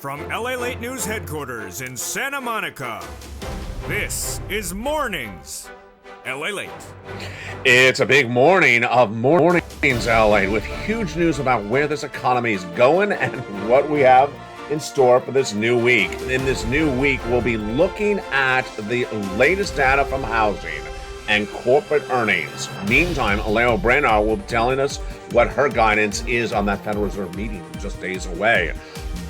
From LALATE News headquarters in Santa Monica, this is Mornings LALATE. It's a big morning of Mornings LA with huge news about where this economy is going and what we have in store for this new week. In this new week, we'll be looking at the latest data from housing and corporate earnings. Meantime, Leo Brainard will be telling us what her guidance is on that Federal Reserve meeting just days away.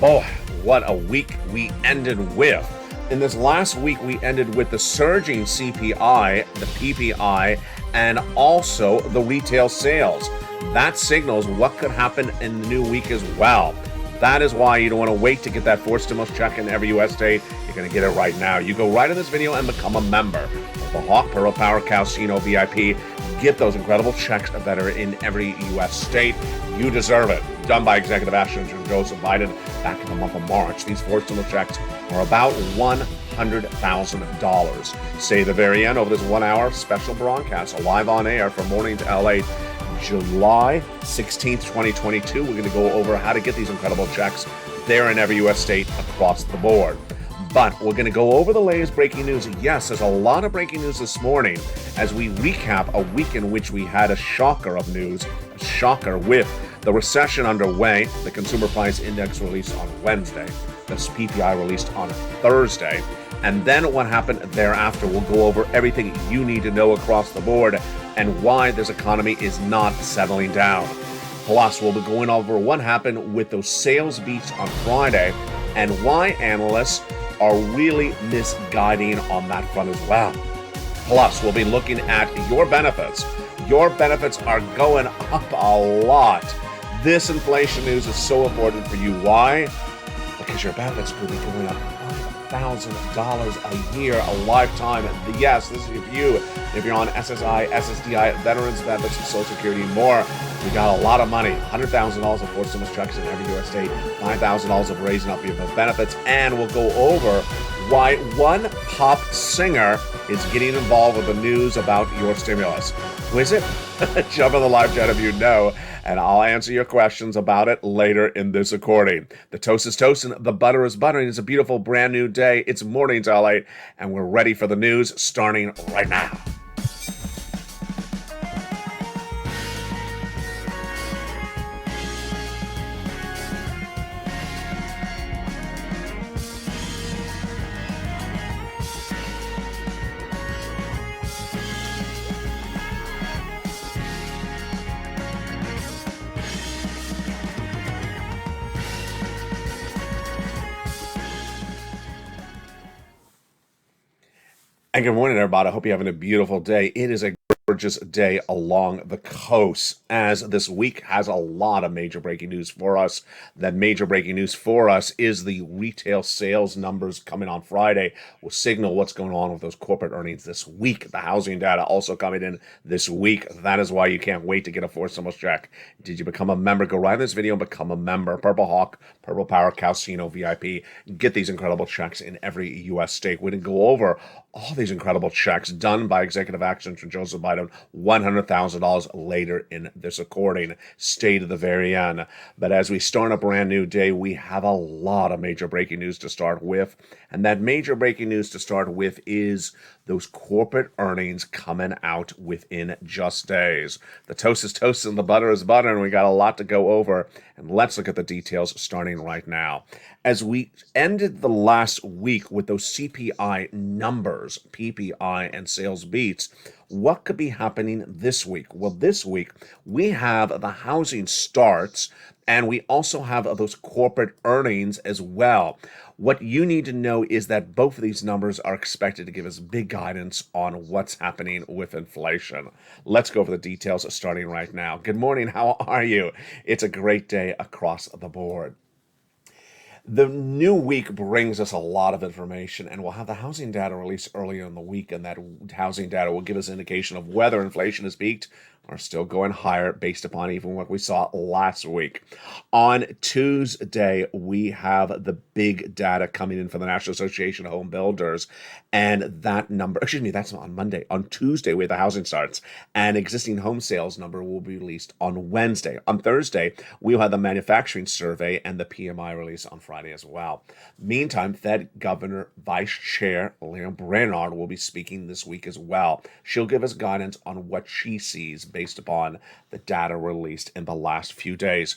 Boy, what a week we ended with. In this last week, we ended with the surging CPI, the PPI, and also the retail sales. That signals what could happen in the new week as well. That is why you don't want to wait to get that fourth stimulus check in every U.S. state. You're going to get it right now. You go right in this video and become a member of the Hawk Pearl Power Casino VIP. Get those incredible checks that are in every U.S. state. You deserve it. Done by Executive Action from Joseph Biden back in the month of March. These fourth stimulus checks are about $100,000. Say the very end over this 1 hour special broadcast, live on air from Morning to LA. July 16th, 2022. We're going to go over how to get these incredible checks there in every U.S. state across the board. But we're going to go over the latest breaking news. Yes, there's a lot of breaking news this morning as we recap a week in which we had a shocker of news, a shocker with the recession underway, the consumer price index released on Wednesday, the PPI released on Thursday, and then what happened thereafter. We'll go over everything you need to know across the board and why this economy is not settling down. Plus, we'll be going over what happened with those sales beats on Friday and why analysts are really misguiding on that front as well. Plus, we'll be looking at your benefits. Your benefits are going up a lot. This inflation news is so important for you. Why? Because your benefits could be going up $5,000 a year, a lifetime. Yes, this is you. If you're on SSI, SSDI, veterans benefits, Social Security, and more, we got a lot of money. $100,000 of fourth stimulus checks in every U.S. state, $5,000 of raising up your benefits, and we'll go over why one pop singer is getting involved with the news about your stimulus. Who is it? Jump in the live chat if you know, and I'll answer your questions about it later in this recording. The toast is toasting, the butter is buttering. It's a beautiful brand new day. It's Mornings LA, and we're ready for the news starting right now. And good morning, everybody. I hope you're having a beautiful day. It is a gorgeous day along the coast, as this week has a lot of major breaking news for us. That major breaking news for us is the retail sales numbers coming on Friday will signal what's going on with those corporate earnings this week. The housing data also coming in this week. That is why you can't wait to get a fourth stimulus check. Did you become a member? Go right in this video and become a member. Purple Hawk, Purple Power Casino VIP. Get these incredible checks in every U.S. state. We're going to go over all these incredible checks done by executive action from Joseph Biden, $100,000 later in this recording, stay to the very end. But as we start a brand new day, we have a lot of major breaking news to start with. And that major breaking news to start with is those corporate earnings coming out within just days. The toast is toast and the butter is butter, and we got a lot to go over. And let's look at the details starting right now. As we ended the last week with those CPI numbers, PPI and sales beats, what could be happening this week? Well, this week we have the housing starts, and we also have those corporate earnings as well. What you need to know is that both of these numbers are expected to give us big guidance on what's happening with inflation. Let's go over the details starting right now. Good morning. How are you? It's a great day across the board. The new week brings us a lot of information, and we'll have the housing data released earlier in the week, and that housing data will give us an indication of whether inflation has peaked, are still going higher based upon even what we saw last week. On Tuesday, we have the big data coming in from the National Association of Home Builders, and that number, excuse me, that's on Monday. On Tuesday, we have the housing starts, and existing home sales number will be released on Wednesday. On Thursday, we'll have the manufacturing survey and the PMI release on Friday as well. Meantime, Fed Governor Vice Chair Leah Brainard will be speaking this week as well. She'll give us guidance on what she sees based upon the data released in the last few days.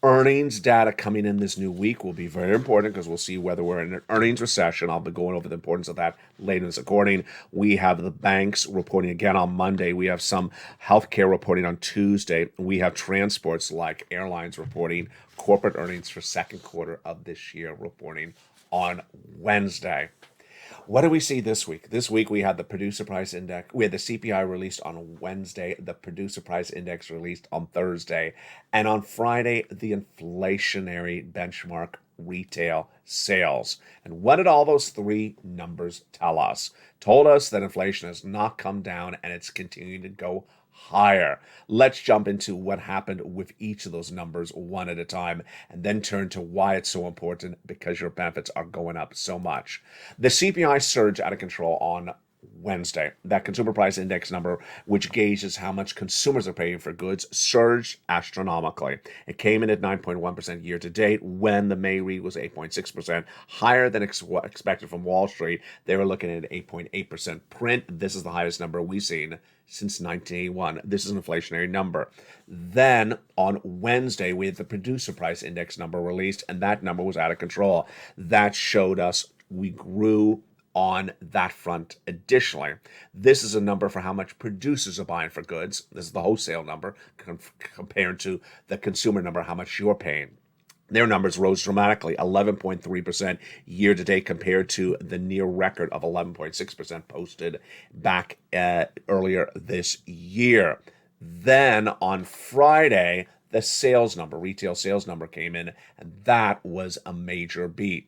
Earnings data coming in this new week will be very important because we'll see whether we're in an earnings recession. I'll be going over the importance of that later in this recording. We have the banks reporting again on Monday. We have some healthcare reporting on Tuesday. We have transports like airlines reporting, corporate earnings for second quarter of this year reporting on Wednesday. What do we see this week? This week we had the producer price index. We had the CPI released on Wednesday, the producer price index released on Thursday, and on Friday, the inflationary benchmark retail sales. And what did all those three numbers tell us? Told us that inflation has not come down and it's continuing to go higher. Let's jump into what happened with each of those numbers one at a time and then turn to why it's so important because your benefits are going up so much. The CPI surged out of control on Wednesday. That consumer price index number, which gauges how much consumers are paying for goods, surged astronomically. It came in at 9.1% year to date when the May read was 8.6%, higher than expected from Wall Street. They were looking at 8.8% print. This is the highest number we've seen since 1981. This is an inflationary number. Then on Wednesday, we had the producer price index number released, and that number was out of control. That showed us we grew on that front. Additionally, this is a number for how much producers are buying for goods. This is the wholesale number compared to the consumer number, how much you're paying. Their numbers rose dramatically, 11.3% year to date compared to the near record of 11.6% posted back earlier this year. Then on Friday, the sales number, retail sales number came in, and that was a major beat.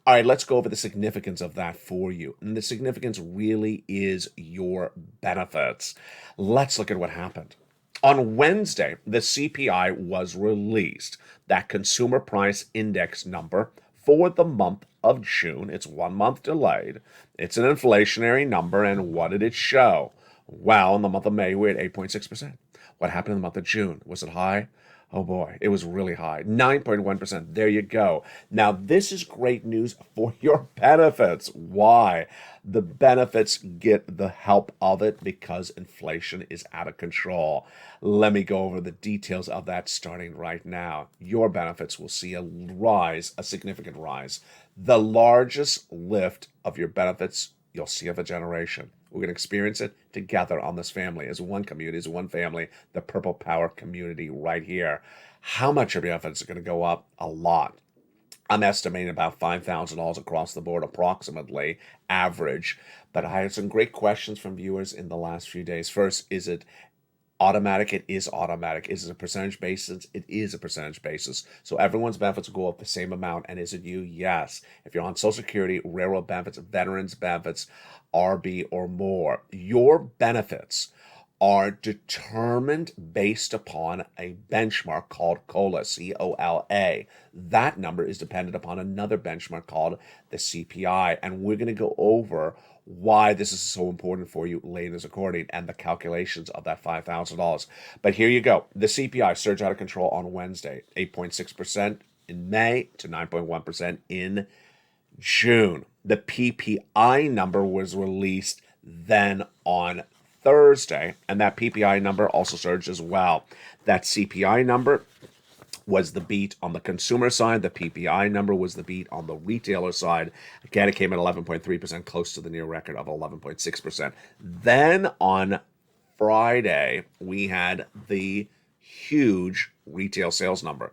All right, let's go over the significance of that for you. And the significance really is your benefits. Let's look at what happened. On Wednesday, the CPI was released, that consumer price index number for the month of June. It's 1 month delayed. It's an inflationary number, and what did it show? Well, in the month of May, we're at 8.6%. What happened in the month of June? Was it high? Oh boy, it was really high. 9.1%. There you go. Now, this is great news for your benefits. Why? The benefits get the help of it because inflation is out of control. Let me go over the details of that starting right now. Your benefits will see a rise, a significant rise. The largest lift of your benefits you'll see of a generation. We're going to experience it together on this family as one community, as one family, the Purple Power community right here. How much of your benefits are going to go up? A lot. I'm estimating about $5,000 across the board, approximately average. But I had some great questions from viewers in the last few days. First, is it automatic? It is automatic. Is it a percentage basis? It is a percentage basis. So everyone's benefits will go up the same amount. And is it you? Yes. If you're on Social Security, railroad benefits, veterans benefits, RB or more, your benefits are determined based upon a benchmark called COLA, C-O-L-A. That number is dependent upon another benchmark called the CPI. And we're going to go over why this is so important for you later in this recording and the calculations of that $5,000. But here you go. The CPI surged out of control on Wednesday, 8.6% in May to 9.1% in June. The PPI number was released then on Thursday, and that PPI number also surged as well. That CPI number was the beat on the consumer side. The PPI number was the beat on the retailer side. Again, it came at 11.3%, close to the near record of 11.6%. Then on Friday, we had the huge retail sales number.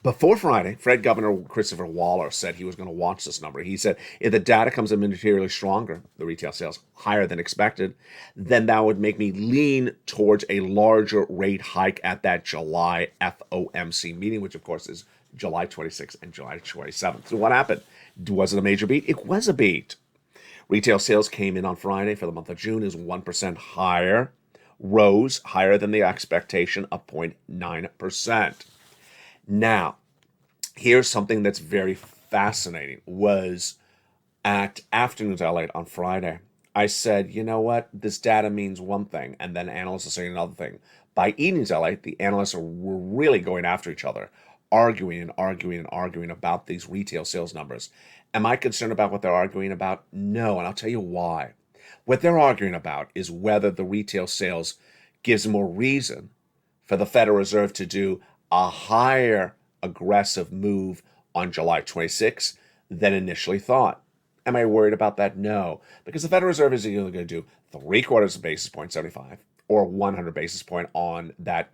Before Friday, Fed Governor Christopher Waller said he was going to watch this number. He said if the data comes in materially stronger, the retail sales higher than expected, then that would make me lean towards a larger rate hike at that July FOMC meeting, which of course is July 26th and July 27th. So what happened? Was it a major beat? It was a beat. Retail sales came in on Friday for the month of June is 1% higher. rose higher than the expectation of 0.9%. Now, here's something that's very fascinating, was at Afternoons LALATE on Friday, I said, you know what, this data means one thing, and then analysts are saying another thing. By Evenings LALATE, the analysts were really going after each other, arguing and arguing and arguing about these retail sales numbers. Am I concerned about what they're arguing about? No, and I'll tell you why. What they're arguing about is whether the retail sales gives more reason for the Federal Reserve to do a higher aggressive move on July 26th than initially thought. Am I worried about that? No, because the Federal Reserve is either going to do 3/4 basis point, 75, or 100 basis point on that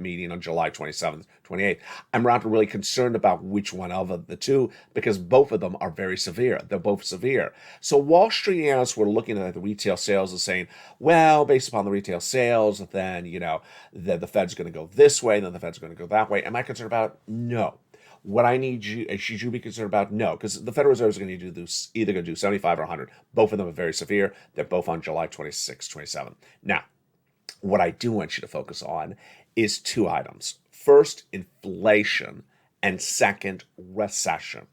meeting on July 27th, 28th. I'm not really concerned about which one of the two, because both of them are very severe. They're both severe. So Wall Street analysts were looking at the retail sales and saying, well, based upon the retail sales, then, the Fed's going to go this way, then the Fed's going to go that way. Am I concerned about it? No. What I need you, should you be concerned about? No, because the Federal Reserve is going to do either going to do 75 or 100. Both of them are very severe. They're both on July 26, 27. Now, what I do want you to focus on is two items. First, inflation, and second, recession.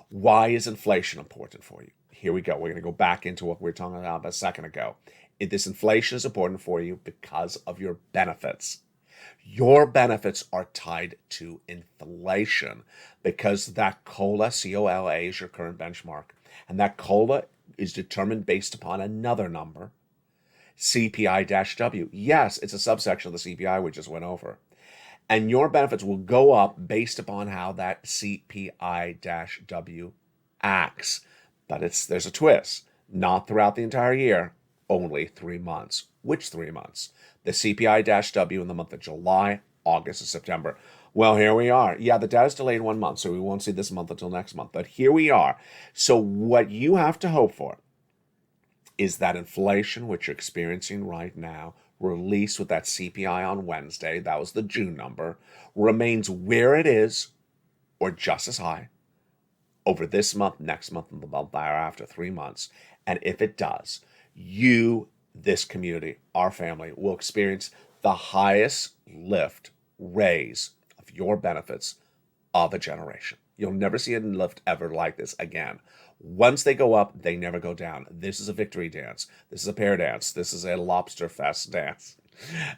Why is inflation important for you? Here we go. We're going to go back into what we were talking about a second ago. This inflation is important for you because of your benefits. Your benefits are tied to inflation because that COLA, C-O-L-A, is your current benchmark. And that COLA is determined based upon another number, CPI-W. Yes, it's a subsection of the CPI we just went over. And your benefits will go up based upon how that CPI-W acts. But there's a twist. Not throughout the entire year, only 3 months. Which 3 months? The CPI-W in the month of July, August, and September. Well, here we are. Yeah, the data's delayed 1 month, so we won't see this month until next month. But here we are. So what you have to hope for is that inflation, which you're experiencing right now, released with that CPI on Wednesday, that was the June number, remains where it is or just as high over this month, next month, and the month thereafter, 3 months. And if it does, this community, our family, will experience the highest raise of your benefits of a generation. You'll never see a lift ever like this again. Once they go up, they never go down. This is a victory dance. This is a pear dance. This is a lobster fest dance.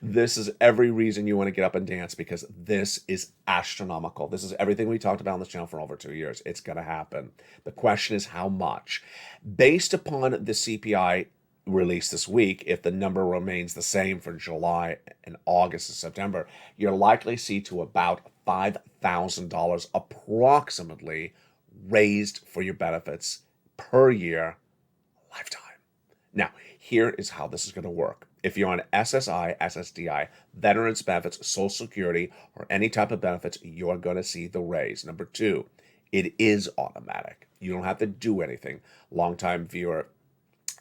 This is every reason you want to get up and dance, because this is astronomical. This is everything we talked about on this channel for over 2 years. It's going to happen. The question is how much. Based upon the CPI released this week, if the number remains the same for July and August and September, you're likely to see to about $5,000 approximately raised for your benefits per year, lifetime. Now, here is how this is going to work. If you're on SSI, SSDI, Veterans Benefits, Social Security, or any type of benefits, you're going to see the raise. Number two, it is automatic. You don't have to do anything. Longtime viewer,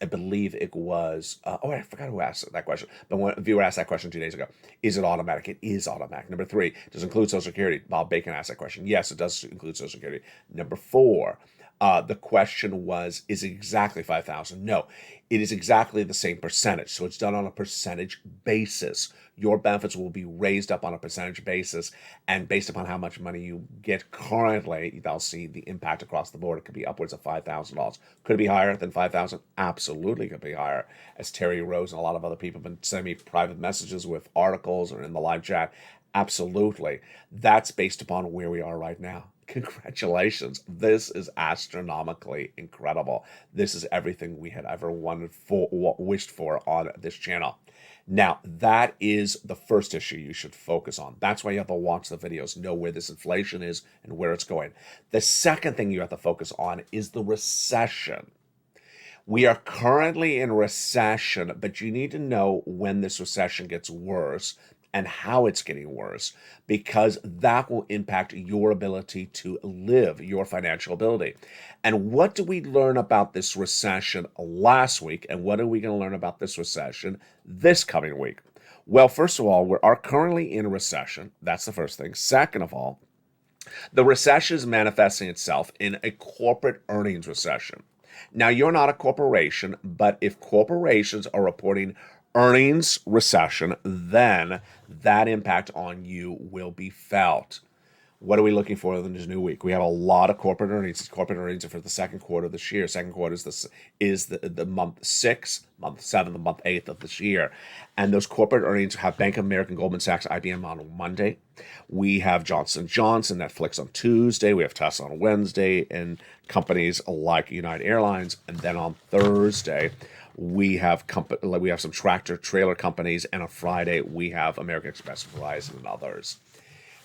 I believe it was, I forgot who asked that question, but one viewer asked that question 2 days ago. Is it automatic? It is automatic. Number three, does it include Social Security? Bob Bacon asked that question. Yes, it does include Social Security. Number four, the question was, is it exactly 5,000? No, it is exactly the same percentage. So it's done on a percentage basis. Your benefits will be raised up on a percentage basis, and based upon how much money you get currently, they'll see the impact across the board. It could be upwards of $5,000. Could it be higher than 5,000? Absolutely could be higher. As Terry Rose and a lot of other people have been sending me private messages with articles or in the live chat. Absolutely. That's based upon where we are right now. Congratulations. This is astronomically incredible. This is everything we had ever wished for on this channel. Now, that is the first issue you should focus on. That's why you have to watch the videos, know where this inflation is and where it's going. The second thing you have to focus on is the recession. We are currently in recession, but you need to know when this recession gets worse and how it's getting worse, because that will impact your ability to live, your financial ability. And what did we learn about this recession last week, and what are we going to learn about this recession this coming week? Well, first of all, we are currently in a recession. That's the first thing. Second of all, the recession is manifesting itself in a corporate earnings recession. Now, you're not a corporation, but if corporations are reporting earnings recession, then that impact on you will be felt. What are we looking for in this new week? We have a lot of corporate earnings. Corporate earnings are for the second quarter of this year. Second quarter is the month 6, month 7, the month 8th of this year. And those corporate earnings have Bank of America, Goldman Sachs, IBM on Monday. We have Johnson & Johnson, Netflix on Tuesday. We have Tesla on Wednesday, and companies like United Airlines. And then on Thursday, we have some tractor trailer companies, and on Friday we have American Express, Verizon, and others.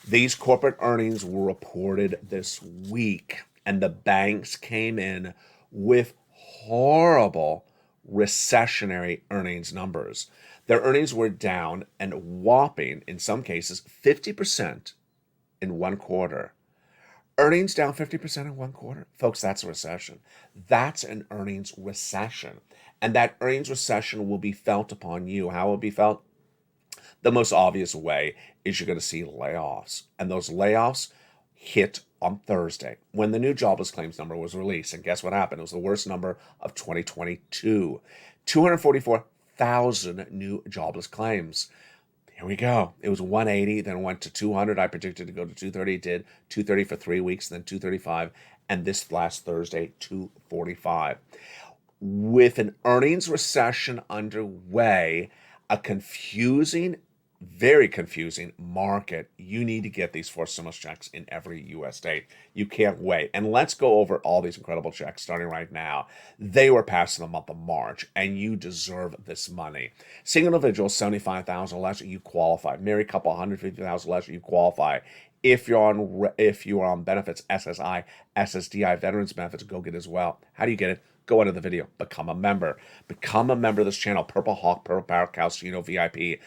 These corporate earnings were reported this week, and the banks came in with horrible recessionary earnings numbers. Their earnings were down and whopping, in some cases, 50% in one quarter. Earnings down 50% in one quarter? Folks, that's a recession. That's an earnings recession. And that earnings recession will be felt upon you. How will it be felt? The most obvious way is you're going to see layoffs. And those layoffs hit on Thursday when the new jobless claims number was released. And guess what happened? It was the worst number of 2022. 244,000 new jobless claims. Here we go. It was 180, then went to 200. I predicted to go to 230. It did 230 for 3 weeks, then 235. And this last Thursday, 245. With an earnings recession underway, a very confusing market, you need to get these 4 stimulus checks in every U.S. state. You can't wait. And let's go over all these incredible checks starting right now. They were passed in the month of March, and you deserve this money. Single individual, $75,000 or less, you qualify. Married couple, $150,000 or less, you qualify. If you're on benefits, SSI, SSDI, veterans benefits, go get it as well. How do you get it? Go under the video. Become a member. Become a member of this channel. Purple Hawk, Purple Power, Calcino VIP.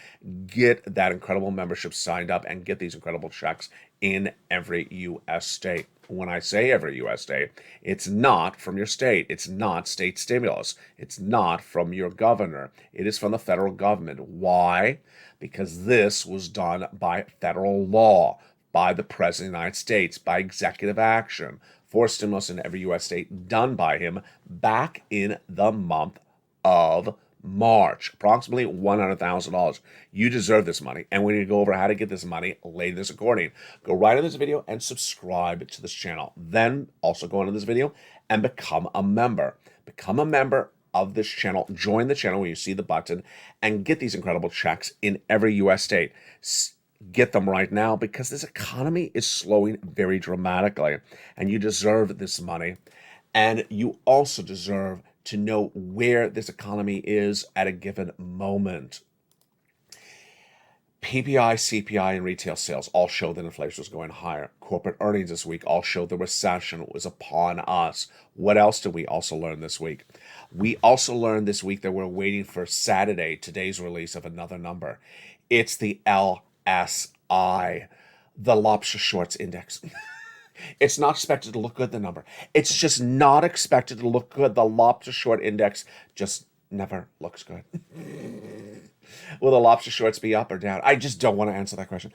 Get that incredible membership signed up and get these incredible checks in every U.S. state. When I say every U.S. state, it's not from your state. It's not state stimulus. It's not from your governor. It is from the federal government. Why? Because this was done by federal law, by the President of the United States, by executive action. 4 stimulus in every U.S. state done by him back in the month of March. Approximately $100,000. You deserve this money. And we need to go over how to get this money later this recording. Go right in this video and subscribe to this channel. Then also go into this video and become a member. Become a member of this channel. Join the channel where you see the button and get these incredible checks in every U.S. state. Get them right now because this economy is slowing very dramatically, and you deserve this money. And you also deserve to know where this economy is at a given moment. PPI, CPI, and retail sales all show that inflation was going higher. Corporate earnings this week all showed the recession was upon us. What else did we also learn this week? We also learned this week that we're waiting for Saturday, today's release of another number. It's the LSI, the Lobster Shorts Index. It's not expected to look good, the number. It's just not expected to look good. The Lobster Short Index just never looks good. Will the lobster shorts be up or down? I just don't want to answer that question.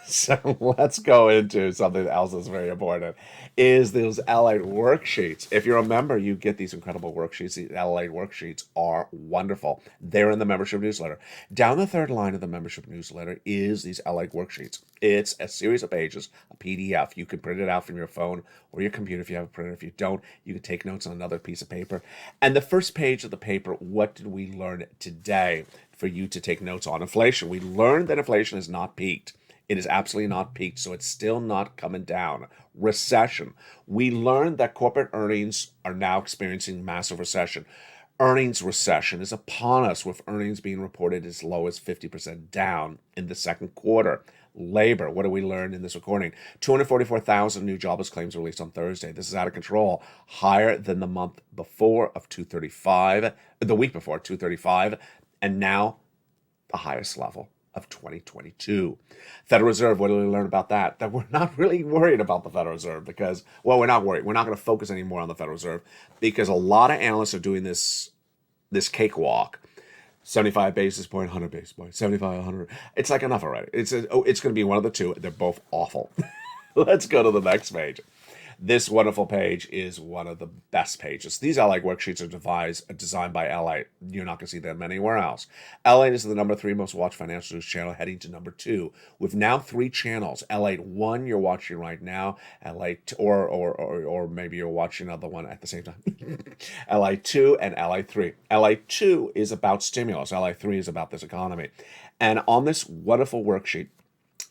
So let's go into something else that's very important, is those LALATE worksheets. If you're a member, you get these incredible worksheets. The LALATE worksheets are wonderful. They're in the membership newsletter. Down the third line of the membership newsletter is these LALATE worksheets. It's a series of pages, a PDF. You can print it out from your phone or your computer if you have a printer. If you don't, you can take notes on another piece of paper. And the first page of the paper, what did we learn today? For you to take notes on inflation. We learned that inflation has not peaked. It is absolutely not peaked, so it's still not coming down. Recession. We learned that corporate earnings are now experiencing massive recession. Earnings recession is upon us, with earnings being reported as low as 50% down in the second quarter. Labor, what do we learn in this recording? 244,000 new jobless claims released on Thursday. This is out of control. Higher than the month before of 235, the week before, 235. And now the highest level of 2022. Federal Reserve, what do we learn about that? That we're not really worried about the Federal Reserve because, well, we're not worried. We're not going to focus anymore on the Federal Reserve because a lot of analysts are doing this cakewalk. 75 basis point, 100 basis point, 75, 100. It's like enough already. It's going to be one of the two. They're both awful. Let's go to the next page. This wonderful page is one of the best pages. These LA worksheets are designed by LA. You're not going to see them anywhere else. LA is the number 3 most watched financial news channel, heading to number 2. With now 3 channels. LA 1 you're watching right now. LA or maybe you're watching another one at the same time. LA 2 and LA 3. LA 2 is about stimulus. LA 3 is about this economy. And on this wonderful worksheet,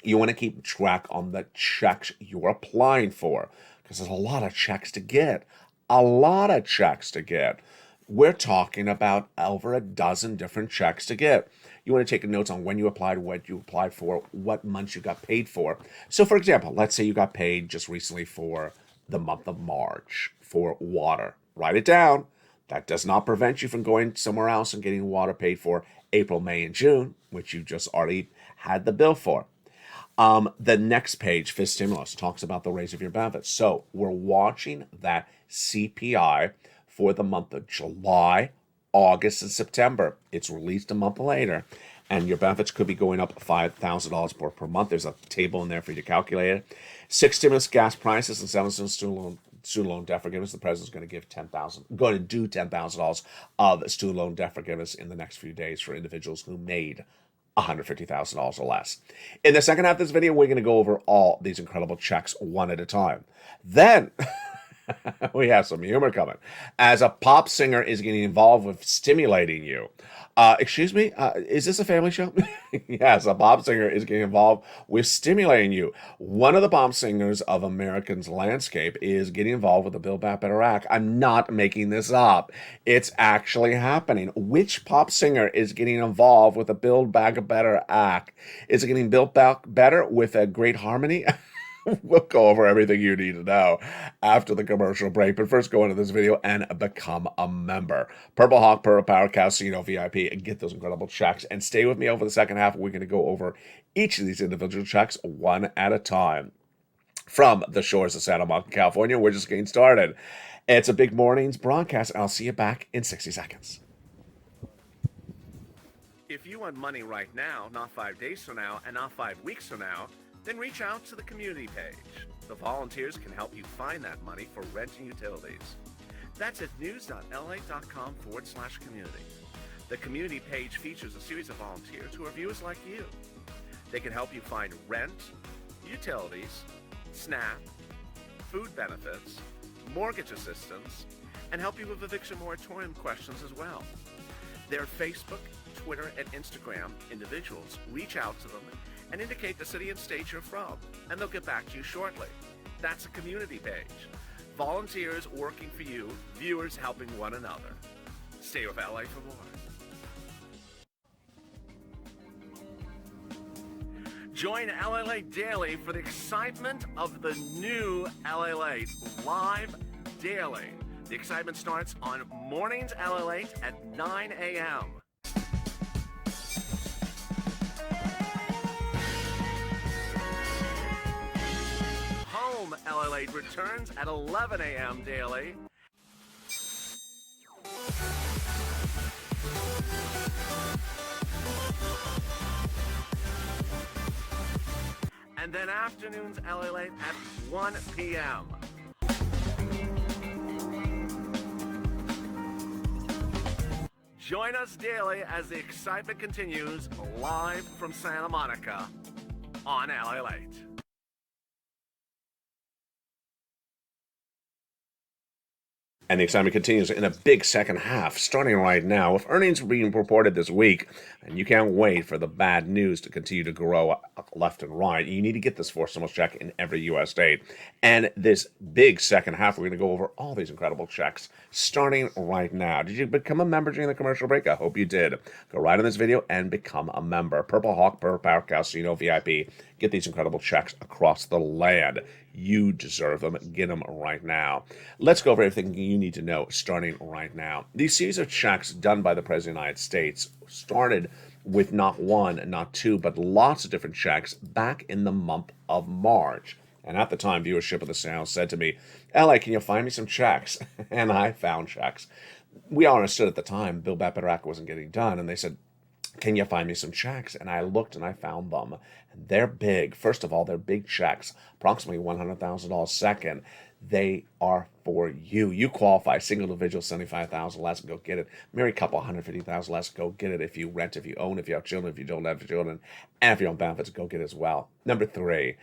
you want to keep track on the checks you're applying for, because there's a lot of checks to get. A lot of checks to get. We're talking about over a dozen different checks to get. You want to take notes on when you applied, what you applied for, what months you got paid for. So, for example, let's say you got paid just recently for the month of March for water. Write it down. That does not prevent you from going somewhere else and getting water paid for April, May, and June, which you just already had the bill for. The next page, FIS stimulus, talks about the raise of your benefits. So we're watching that CPI for the month of July, August, and September. It's released a month later, and your benefits could be going up $5,000 per month. There's a table in there for you to calculate it. 6 stimulus gas prices and 7 student loan debt forgiveness. The president's going to do $10,000 of student loan debt forgiveness in the next few days for individuals who made $150,000 or less. In the second half of this video, we're going to go over all these incredible checks one at a time. Then we have some humor coming, as a pop singer is getting involved with stimulating you. Excuse me, is this a family show? Yes, a pop singer is getting involved with stimulating you. One of the pop singers of American's landscape is getting involved with the Build Back Better Act. I'm not making this up. It's actually happening. Which pop singer is getting involved with the Build Back Better Act? Is it getting built back better with a great harmony? We'll go over everything you need to know after the commercial break. But first, go into this video and become a member. Purple Hawk, Purple Power Casino VIP, and get those incredible checks. And stay with me over the second half. We're going to go over each of these individual checks one at a time. From the shores of Santa Monica, California, we're just getting started. It's a big morning's broadcast, and I'll see you back in 60 seconds. If you want money right now, not 5 days from now, and not 5 weeks from now, then reach out to the community page. The volunteers can help you find that money for rent and utilities. That's at news.la.com/community. The community page features a series of volunteers who are viewers like you. They can help you find rent, utilities, SNAP, food benefits, mortgage assistance, and help you with eviction moratorium questions as well. Their Facebook, Twitter, and Instagram individuals reach out to them and indicate the city and state you're from, and they'll get back to you shortly. That's a community page. Volunteers working for you, viewers helping one another. Stay with LA for more. Join LALATE Daily for the excitement of the new LALATE live daily. The excitement starts on Mornings LALATE at 9 a.m. Home LALATE returns at 11 a.m. daily. And then afternoons LALATE at 1 p.m. Join us daily as the excitement continues live from Santa Monica on LALATE. And the excitement continues in a big second half, starting right now, with earnings being reported this week. And you can't wait for the bad news to continue to grow left and right. You need to get this forced stimulus check in every U.S. state. And this big second half, we're going to go over all these incredible checks, starting right now. Did you become a member during the commercial break? I hope you did. Go right on this video and become a member. Purple Hawk, Purple Power Casino VIP. Get these incredible checks across the land. You deserve them. Get them right now. Let's go over everything you need to know starting right now. These series of checks done by the President of the United States started with not one, not two, but lots of different checks back in the month of March. And at the time, viewership of the channel said to me, LA, can you find me some checks? And I found checks. We all understood at the time Build Back Better Act wasn't getting done. And they said, can you find me some checks? And I looked and I found them. They're big. First of all, they're big checks, approximately $100,000. Second, they are for you. You qualify. Single individual, 75,000 less, go get it. Married couple, 150,000 less, go get it. If you rent, if you own, if you have children, if you don't have children, and if you're on benefits, go get it as well. Number three,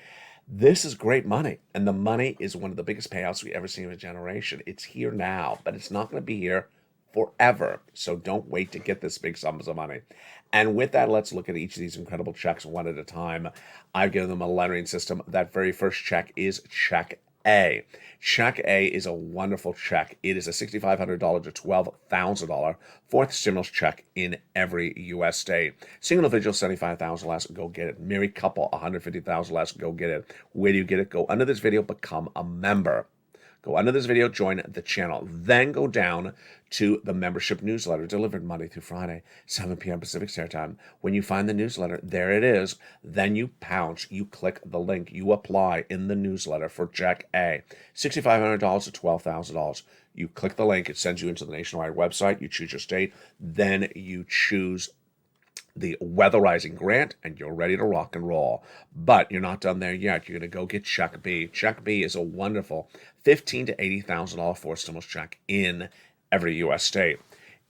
this is great money, and the money is one of the biggest payouts we ever see in a generation. It's here now, but it's not going to be here forever. So don't wait to get this big sums of money. And with that, let's look at each of these incredible checks one at a time. I've given them a lettering system. That very first check is check A. Check A is a wonderful check. It is a $6,500 to $12,000 fourth stimulus check in every U.S. state. Single individual, $75,000 less, go get it. Married couple, $150,000 less, go get it. Where do you get it? Go under this video, become a member. Go under this video, join the channel. Then go down to the membership newsletter delivered Monday through Friday, 7 p.m. Pacific Standard Time. When you find the newsletter, there it is. Then you pounce, you click the link, you apply in the newsletter for check A, $6,500 to $12,000. You click the link, it sends you into the nationwide website, you choose your state, then you choose the weatherizing grant, and you're ready to rock and roll. But you're not done there yet. You're going to go get check B. Check B is a wonderful $15,000 to $80,000 fourth stimulus check in every U.S. state.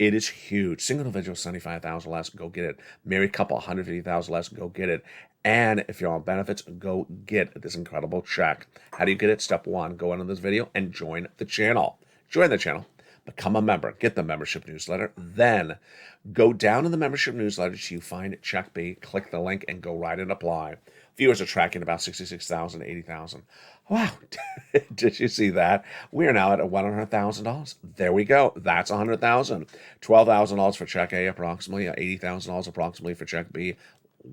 It is huge. Single individual, $75,000 less, go get it. Married couple, $150,000 less, go get it. And if you're on benefits, go get this incredible check. How do you get it? Step one, go under this video and join the channel. Join the channel. Become a member. Get the membership newsletter. Then go down in the membership newsletter till you find check B, click the link, and go right and apply. Viewers are tracking about 66,000 to 80,000. Wow. Did you see that? We are now at $100,000. There we go. That's $100,000. $12,000 for check A approximately, $80,000 approximately for check B.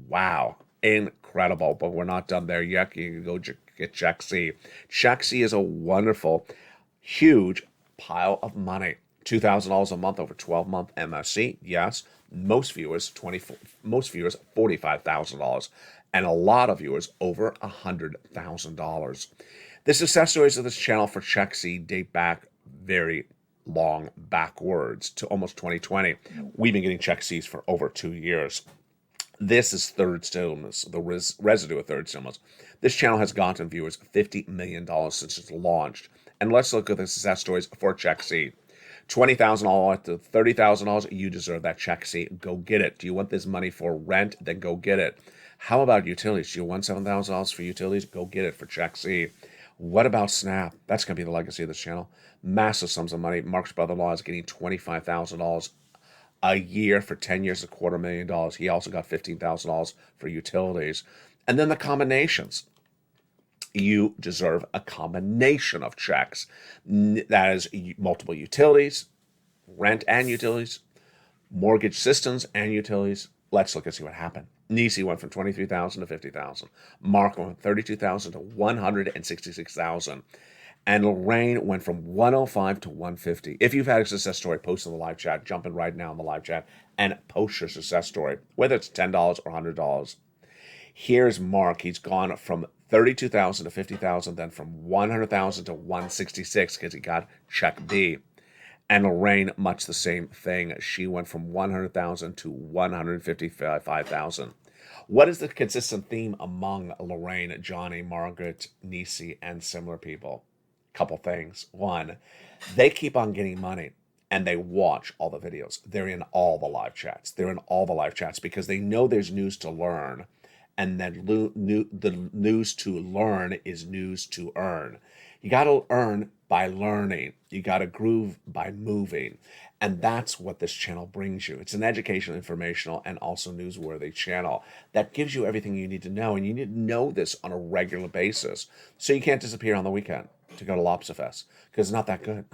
Wow. Incredible. But we're not done there yet. You can go get check C. Check C is a wonderful, huge pile of money. $2,000 a month over 12-month MSC. Yes. Most viewers $45,000, and a lot of viewers over $100,000. The success stories of this channel for Check C date back very long backwards to almost 2020. We've been getting Check Cs for over 2 years. This is third stimulus, the residue of third stimulus. This channel has gotten viewers $50 million since it's launched. And let's look at the success stories for Check C. $20,000 to $30,000, you deserve that Check C. Go get it. Do you want this money for rent? Then go get it. How about utilities? Do you want $7,000 for utilities? Go get it for Check C. What about SNAP? That's going to be the legacy of this channel. Massive sums of money. Mark's brother-in-law is getting $25,000 a year for 10 years, $250,000. He also got $15,000 for utilities. And then the combinations. You deserve a combination of checks. That is multiple utilities, rent and utilities, mortgage systems and utilities. Let's look and see what happened. Nisi went from $23,000 to $50,000. Mark went from $32,000 to $166,000. And Lorraine went from $105 to $150. If you've had a success story, post in the live chat. Jump in right now in the live chat and post your success story, whether it's $10 or $100. Here's Mark. He's gone from $32,000 to $50,000, then from $100,000 to $166 because he got check B. And Lorraine, much the same thing. She went from $100,000 to $155,000. What is the consistent theme among Lorraine, Johnny, Margaret, Nisi, and similar people? Couple things. One, they keep on getting money and they watch all the videos. They're in all the live chats. They're in all the live chats because they know there's news to learn. And then the news to learn is news to earn. You got to earn by learning. You got to groove by moving. And that's what this channel brings you. It's an educational, informational, and also newsworthy channel that gives you everything you need to know. And you need to know this on a regular basis. So you can't disappear on the weekend to go to Lobsterfest because it's not that good.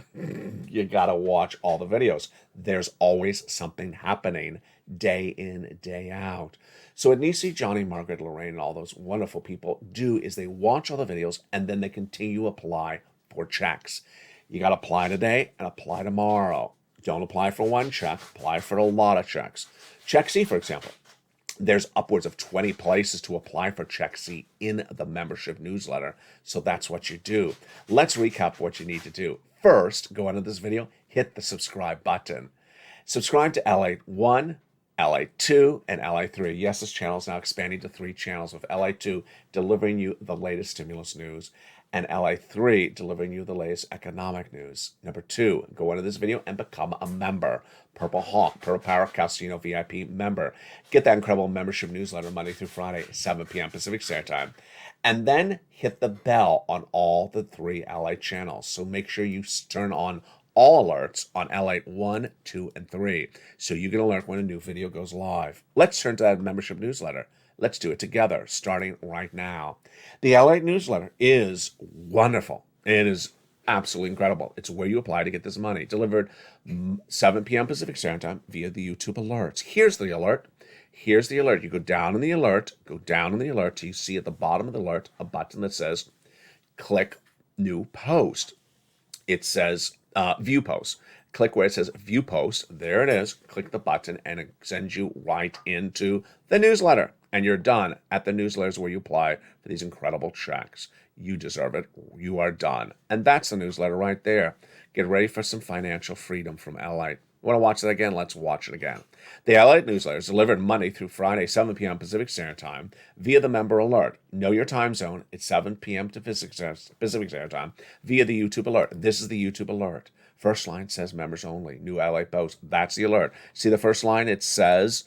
You got to watch all the videos. There's always something happening day in, day out. So what Nisi, Johnny, Margaret, Lorraine, and all those wonderful people do is they watch all the videos and then they continue to apply for checks. You got to apply today and apply tomorrow. Don't apply for one check, apply for a lot of checks. Check C, for example. There's upwards of 20 places to apply for Check C in the membership newsletter. So that's what you do. Let's recap what you need to do. First, go under this video, hit the subscribe button. Subscribe to LALATE. 1, LA2 and LA3. Yes, this channel is now expanding to 3 channels, with LA2 delivering you the latest stimulus news and LA3 delivering you the latest economic news. Number 2, go into this video and become a member. Purple Hawk, Purple Power Casino VIP member. Get that incredible membership newsletter Monday through Friday, 7 p.m. Pacific Standard Time. And then hit the bell on all the 3 LA channels. So make sure you turn on all alerts on LA 1, 2, and 3, so you get an alert when a new video goes live. Let's turn to that membership newsletter. Let's do it together, starting right now. The LA newsletter is wonderful. It is absolutely incredible. It's where you apply to get this money, delivered 7 p.m. Pacific Standard Time via the YouTube alerts. Here's the alert. Here's the alert. You go down in the alert, till you see at the bottom of the alert a button that says click new post. It says view post. Click where it says view post. There it is. Click the button and it sends you right into the newsletter. And you're done. At the newsletters where you apply for these incredible checks. You deserve it. You are done. And that's the newsletter right there. Get ready for some financial freedom from LA. Want to watch that again? Let's watch it again. The LALATE newsletter is delivered Monday through Friday, 7 p.m. Pacific Standard Time via the member alert. Know your time zone. It's 7 p.m. to Pacific Standard Time via the YouTube alert. This is the YouTube alert. First line says members only. New LA post. That's the alert. See the first line? It says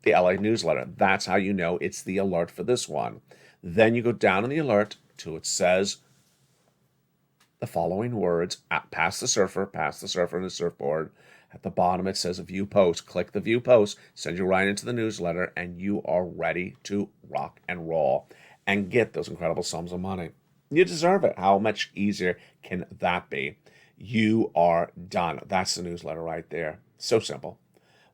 the LA newsletter. That's how you know it's the alert for this one. Then you go down in the alert till it says the following words: pass the surfer and the surfboard. At the bottom, it says a view post. Click the view post, send you right into the newsletter, and you are ready to rock and roll and get those incredible sums of money. You deserve it. How much easier can that be? You are done. That's the newsletter right there. So simple.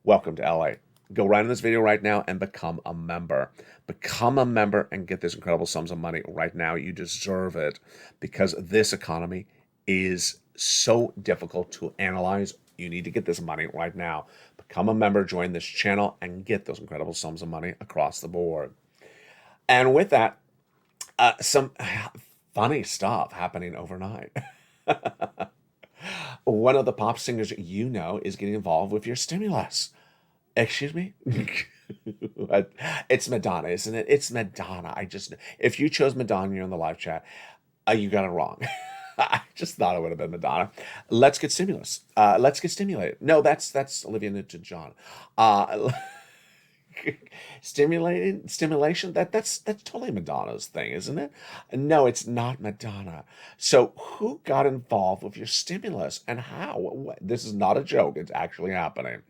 Welcome to LA. Go right in this video right now and become a member. Become a member and get these incredible sums of money right now. You deserve it, because this economy is so difficult to analyze. You need to get this money right now. Become a member, join this channel, and get those incredible sums of money across the board. And with that, some funny stuff happening overnight. One of the pop singers you know is getting involved with your stimulus. Excuse me? It's Madonna, isn't it? It's Madonna. If you chose Madonna, you're in the live chat, you got it wrong. I just thought it would have been Madonna. Let's get stimulus. Let's get stimulated. No, that's Olivia Newton-John. Stimulation. That's totally Madonna's thing, isn't it? No, it's not Madonna. So who got involved with your stimulus and how? This is not a joke. It's actually happening.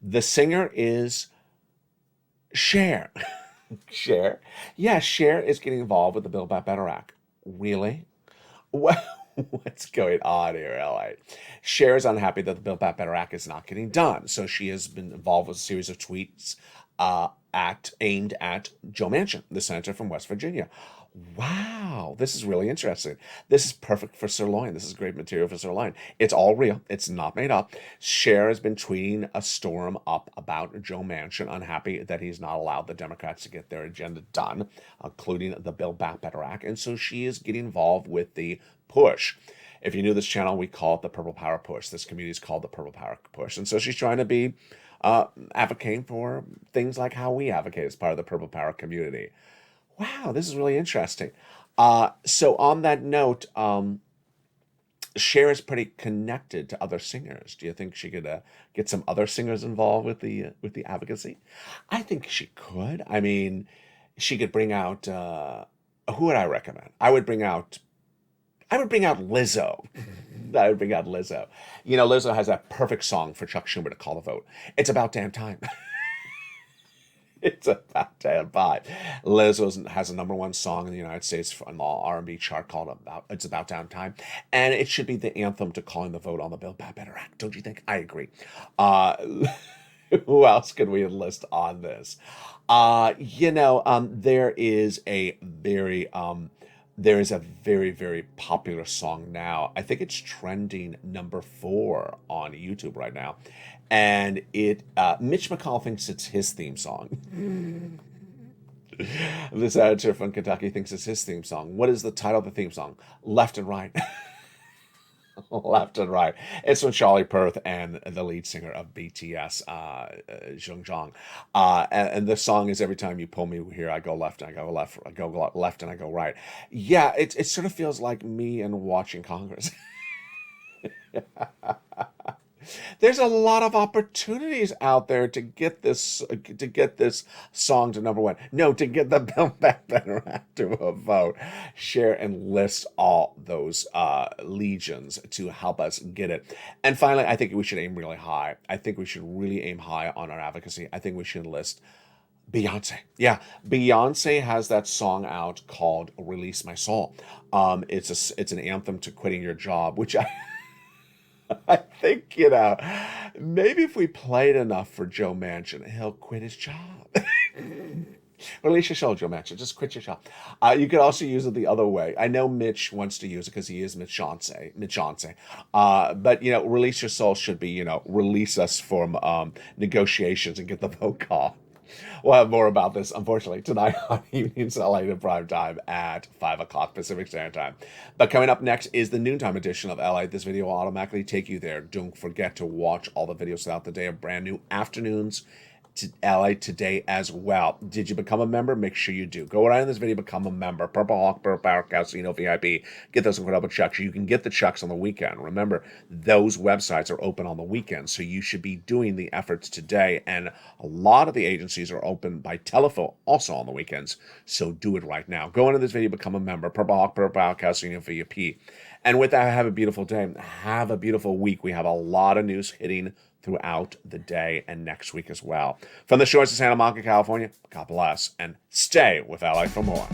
The singer is Cher. Cher? Yeah, Cher is getting involved with the Build Back Better Act. Really? Well, what's going on here, LA? Cher is unhappy that the Build Back Better Act is not getting done. So she has been involved with a series of tweets aimed at Joe Manchin, the senator from West Virginia. Wow, this is really interesting. This is perfect for Sirloin. This is great material for Sirloin. It's all real. It's not made up. Cher has been tweeting a storm up about Joe Manchin, unhappy that he's not allowed the Democrats to get their agenda done, including the Build Back Better Act. And so she is getting involved with the push. If you knew this channel, we call it the Purple Power Push. This community is called the Purple Power Push. And so she's trying to be advocating for things like how we advocate as part of the Purple Power community. Wow, this is really interesting. So on that note, Cher is pretty connected to other singers. Do you think she could get some other singers involved with the advocacy? I think she could. I mean, she could bring out who would I recommend? I would bring out Lizzo. I would bring out Lizzo. You know, Lizzo has that perfect song for Chuck Schumer to call the vote. It's about damn time. It's about damn time. Lizzo has a #1 song in the United States on the R&B chart called It's About Damn Time. And it should be the anthem to calling the vote on the Build Back Better Act. Don't you think? I agree. Who else could we enlist on this? There is a very very popular song now. I think it's trending #4 on YouTube right now. And Mitch McConnell thinks it's his theme song. The senator from Kentucky thinks it's his theme song. What is the title of the theme song? Left and Right. left and right. It's from Charlie Puth and the lead singer of BTS, Jung. And the song is every time you pull me here, I go left and I go left, I go left and I go right. Yeah, it sort of feels like me and watching Congress. There's a lot of opportunities out there to get this song to number one. No, to get the Build Back Better Act to a vote. Share and list all those legions to help us get it. And finally, I think we should aim really high. I think we should really aim high on our advocacy. I think we should list Beyonce. Yeah, Beyonce has that song out called "Release My Soul." It's an anthem to quitting your job, which I think, maybe if we played enough for Joe Manchin, he'll quit his job. Release your soul, Joe Manchin. Just quit your job. You could also use it the other way. I know Mitch wants to use it because he is Mitch Johnson. But, release your soul should be, release us from negotiations and get the vote call. We'll have more about this, unfortunately, tonight on Evenings LA in prime time at 5 o'clock Pacific Standard Time. But coming up next is the noontime edition of LA. This video will automatically take you there. Don't forget to watch all the videos throughout the day of brand new afternoons to LA today as well. Did you become a member? Make sure you do. Go right in this video, become a member. Purple Hawk, Purple Power Casino VIP. Get those incredible checks. You can get the checks on the weekend. Remember, those websites are open on the weekend, so you should be doing the efforts today. And a lot of the agencies are open by telephone also on the weekends, so do it right now. Go into this video, become a member. Purple Hawk, Purple Power Casino VIP. And with that, have a beautiful day. Have a beautiful week. We have a lot of news hitting throughout the day and next week as well. From the shores of Santa Monica, California, God bless, and stay with LA for more.